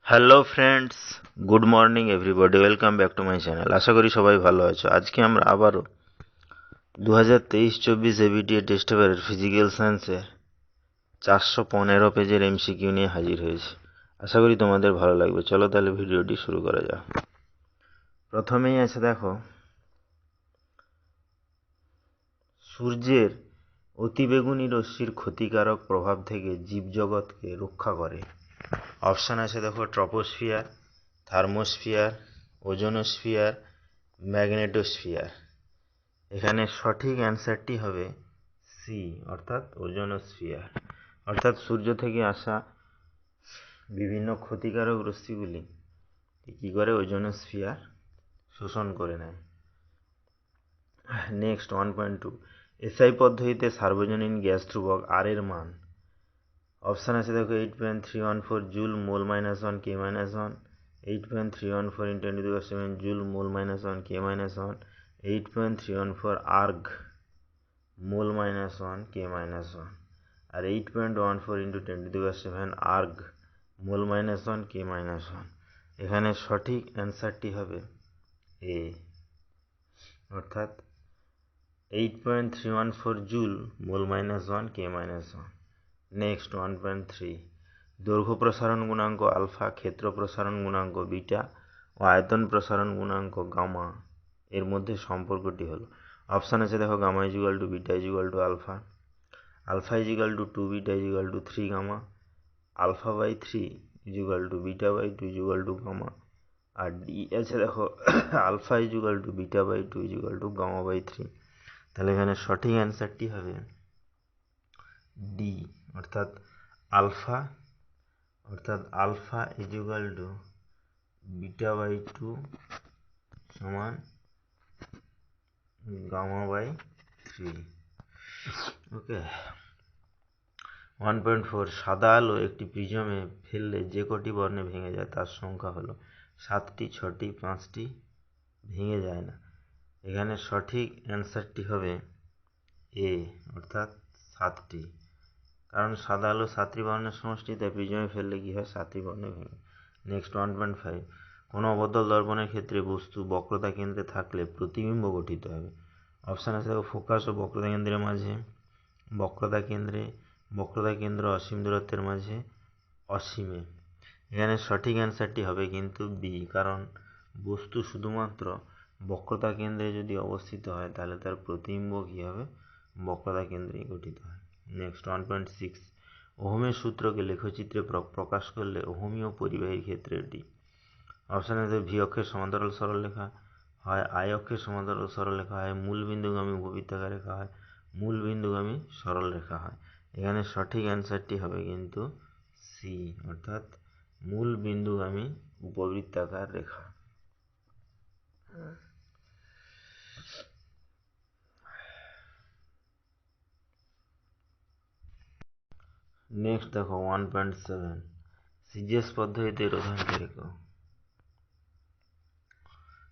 Hello friends, good morning everybody, welcome back to my channel. আশা করি সবাই ভালো আছো। আজকে আমরা আবারও 2023-24 এবিটিএ টেস্ট পেপারের ফিজিক্যাল সায়েন্সের 415 পেজের এমসিকিউ নিয়ে হাজির হয়েছি। আশা করি তোমাদের ভালো লাগবে। চলো তাহলে ভিডিওটি শুরু করা যাক। প্রথমেই আছে দেখো, সূর্যের অতিবেগুনি রশ্মির ক্ষতিকারক প্রভাব থেকে জীবজগৎকে রক্ষা করে। অপশান আছে দেখো, ট্রপোস্ফিয়ার, থার্মোস্ফিয়ার, ওজোনোস্ফিয়ার, ম্যাগনেটোস্ফিয়ার। এখানে সঠিক অ্যান্সারটি হবে সি, অর্থাৎ ওজোনোস্ফিয়ার। অর্থাৎ সূর্য থেকে আসা বিভিন্ন ক্ষতিকারক রশ্মিগুলি কী করে, ওজোনোস্ফিয়ার শোষণ করে নেয়। নেক্সট 1.2, এসআই পদ্ধতিতে সার্বজনীন গ্যাস ধ্রুবক আর এর মান। অপশান আছে দেখো, 8.314 জুল মোল মাইনাস 1 কে মাইনাস 1, 8.314 × 10⁻⁷ জুল মোল মাইনাস 1 কে মাইনাস 1, 8.314 আর্গ মোল মাইনাস 1 কে মাইনাস 1, আর 8.14 × 10⁻⁷ আর্গ মোল মাইনাস 1 কে মাইনাস 1। এখানে সঠিক অ্যান্সারটি হবে এ, অর্থাৎ 8.314 জুল মোল মাইনাস 1 কে মাইনাস 1। নেক্সট 1.3, দৈর্ঘ্য প্রসারণ গুণাঙ্ক আলফা, ক্ষেত্র প্রসারণ গুণাঙ্ক বিটা ও আয়তন প্রসারণ গুণাঙ্ক গামা এর মধ্যে সম্পর্কটি হলো। অপশান আছে দেখো, gamma equal to beta equal to alpha, alpha equal to 2 beta equal to 3 gamma, alpha by 3 equal to beta by 2 equal to gamma, আর ডি আছে দেখো, alpha equal to beta by 2 equal to gamma by 3। তাহলে এখানে সঠিক অ্যান্সারটি হবে D, অর্থাৎ alpha, equal to beta by 2 সমান গামা বাই 3। ওকে। 1.4, সাদা আলো একটি প্রিজমে ফেললে যে কটি বর্ণে ভেঙে যায় তার সংখ্যা হলো 7টি, 6টি, 5টি, ভেঙে যায় না। এখানে সঠিক অ্যান্সারটি হবে এ, অর্থাৎ 7টি। কারণ সাদা আলো 7টি বর্ণের সমষ্টি, তাই প্রিজমে ফেললে কী হয়, 7টি বর্ণে ভেঙে। নেক্সট 1.5, কোনো অবতল দর্পণের ক্ষেত্রে বস্তু বক্রতা কেন্দ্রে থাকলে প্রতিবিম্ব গঠিত হবে। অপশান আছে ফোকাস ও বক্রতা কেন্দ্রের মাঝে, বক্রতা কেন্দ্র অসীম দূরত্বের মাঝে, অসীমে। এখানে সঠিক অ্যান্সারটি হবে কিন্তু বি, কারণ বস্তু শুধুমাত্র বক্রতা কেন্দ্রে যদি অবস্থিত হয় তাহলে তার প্রতিবিম্ব কী হবে, বক্রতা কেন্দ্রেই গঠিত হয়। নেক্সট 1.6, ওহমের সূত্রকে লেখচিত্রে প্রকাশ করলে ওহমীয় পরিবাহীর ক্ষেত্রটি। অপশান আছে ভি অক্ষের সমান্তরাল সরলরেখা হয়, আই অক্ষের সমান্তরাল সরলরেখা হয়, মূল বিন্দুগামী উপবৃত্তাকার রেখা হয়, মূল বিন্দুগামী সরলরেখা হয়। এখানে সঠিক অ্যান্সারটি হবে কিন্তু সি, অর্থাৎ মূল বিন্দুগামী উপবৃত্তাকার রেখা। নেক্সট দেখো 1.7, সিজিএস পদ্ধতিতে রোধাঙ্কের একক।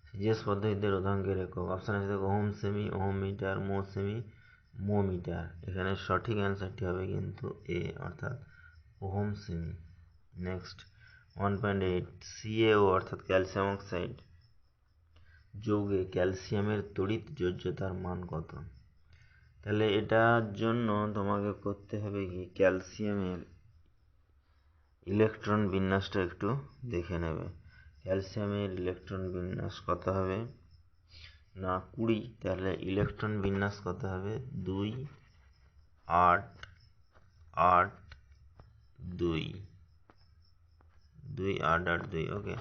সিজিএস পদ্ধতিতে রোধাঙ্কের একক। অপশান আছে দেখো, ওহম সেমি, ওহম মিটার, মো সেমি, মো মিটার। এখানে সঠিক অ্যান্সারটি হবে কিন্তু এ, অর্থাৎ ওহম সেমি। নেক্সট 1.8, সিএও অর্থাৎ ক্যালসিয়াম অক্সাইড যৌগে ক্যালসিয়ামের তড়িৎ যোজ্যতার মান কত? তাহলে এটার জন্য তোমাকে করতে হবে কি, ক্যালসিয়ামের ইলেকট্রন বিন্যাসটা একটু দেখে নেবে। ক্যালসিয়ামের ইলেকট্রন বিন্যাস কত হবে না 20, তাহলে ইলেকট্রন বিন্যাস কত হবে 2, 8, 8, 2, 2, 8, 8, 2। ওকে,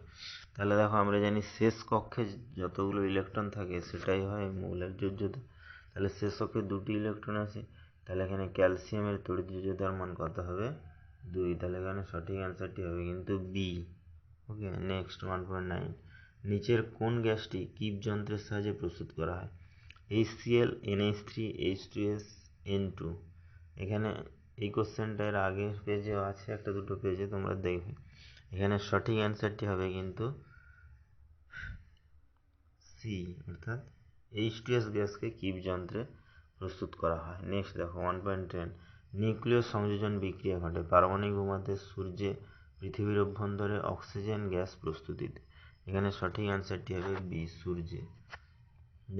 তাহলে দেখো আমরা জানি শেষ কক্ষে যতগুলো ইলেকট্রন থাকে সেটাই হয় মৌলের যোজ্যতা। তাহলে শেষ কক্ষে 2টি ইলেকট্রন আছে, তাহলে এখানে ক্যালসিয়ামের তড়িৎ যোজ্যতার মান কত হবে 2। তাহলে এখানে সঠিক অ্যান্সারটি হবে কিন্তু বি। ওকে। নেক্সট 1.9, নিচের কোন গ্যাসটি কিপ যন্ত্রের সাহায্যে প্রস্তুত করা হয়? HCl, NH3, H2S, N2। এখানে এই কোশ্চেনটা এর আগের পেজেও আছে, একটা দুটো পেজে তোমরা দেখবে। এখানে সঠিক অ্যান্সারটি হবে কিন্তু সি, অর্থাৎ H2S গ্যাসকে কিপ যন্ত্রে প্রস্তুত করা হয়। নেক্সট দেখো 1.10, নিউক্লিয় সংযোজন বিক্রিয়া ঘটে পারমাণবিক বোমাতে সূর্যে পৃথিবীর অভ্যন্তরে অক্সিজেন গ্যাস প্রস্তুতিতে। এখানে সঠিক অ্যান্সারটি হবে বি, সূর্যে।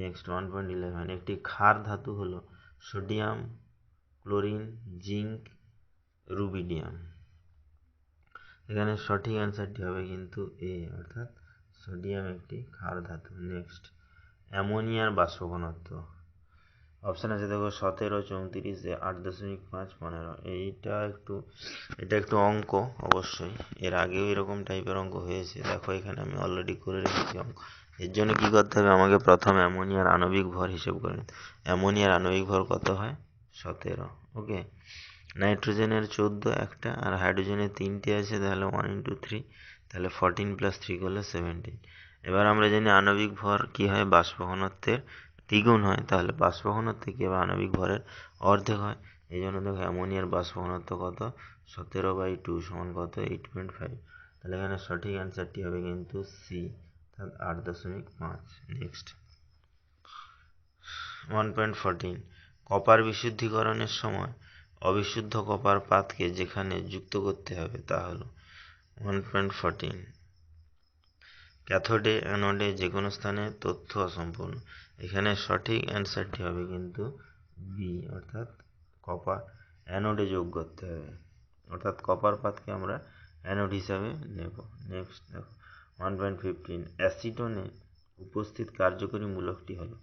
নেক্সট 1.11, একটি ক্ষার ধাতু হলো সোডিয়াম, ক্লোরিন, জিঙ্ক, রুবিডিয়াম। এখানে সঠিক অ্যান্সারটি হবে কিন্তু এ, অর্থাৎ সোডিয়াম একটি ক্ষার ধাতু। নেক্সট, অ্যামোনিয়ার বাষ্প ঘনত্ব। অপশান আছে দেখো 17, 34, 8.5, 15। এটা একটু অঙ্ক অবশ্যই, এর আগেও এরকম টাইপের অঙ্ক হয়েছে। দেখো এখানে আমি অলরেডি করে রেখেছি অঙ্ক। এর জন্য কি করতে হবে, আমাকে প্রথম অ্যামোনিয়ার আণবিক ভর হিসেব করে নিতে। অ্যামোনিয়ার আণবিক ভর কত হয়, 17। ওকে, নাইট্রোজেনের 14 একটা, আর হাইড্রোজেনের 3টে আছে, তাহলে 1 × 3, তাহলে 14 + 3 করলে 17। এবার আমরা জানি আণবিক ভর কি হয়, বাষ্প ঘনত্বের দ্বিগুণ হয়, তাহলে বাষ্প ঘনত্ব কি হবে, আণবিক ভরের অর্ধেক হয়। এই জন্য দেখো অ্যামোনিয়ার বাষ্প ঘনত্ব কত, 17/2 সমান কত, 8.5। তাহলে এখানে সঠিক অ্যান্সারটি হবে কিন্তু সি, অর্থাৎ 8.5। নেক্সট 1.14, কপার বিশুদ্ধীকরণের সময় অবিশুদ্ধ কপার পাতকে যেখানে যুক্ত করতে হবে তা হলো। 1.14, ক্যাথোডে, অ্যানোডে যে কোনো স্থানে তথ্য অসম্পূর্ণ। এখানে সঠিক অ্যান্সারটি হবে কিন্তু বি, অর্থাৎ কপার অ্যানোডে যোগ করতে হবে, অর্থাৎ কপার পাতকে আমরা অ্যানোড হিসাবে নেব। নেক্সট দেখো 1.15, অ্যাসিটোনে উপস্থিত কার্যকরী মূলকটি হলো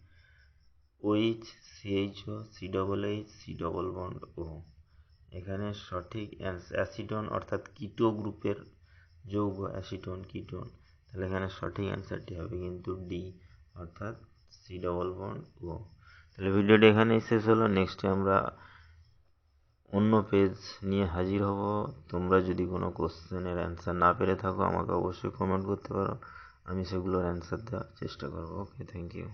OH, CHO, COOH, C++O। এখানে সঠিক অ্যাসিটোন অর্থাৎ কিটো গ্রুপের যৌগ, অ্যাসিটোন কিটোন। তাহলে এখানে সঠিক অ্যান্সারটি হবে কিন্তু ডি, অর্থাৎ C++O। তাহলে ভিডিওটি এখানেই শেষ হলো। নেক্সটে আমরা অন্য পেজ নিয়ে হাজির হব। তোমরা যদি কোনো কোশ্চেনের অ্যান্সার না পেরে থাকো আমাকে অবশ্যই কমেন্ট করতে পারো, আমি সেগুলোর অ্যান্সার দেওয়ার চেষ্টা করবো। ওকে, থ্যাংক ইউ।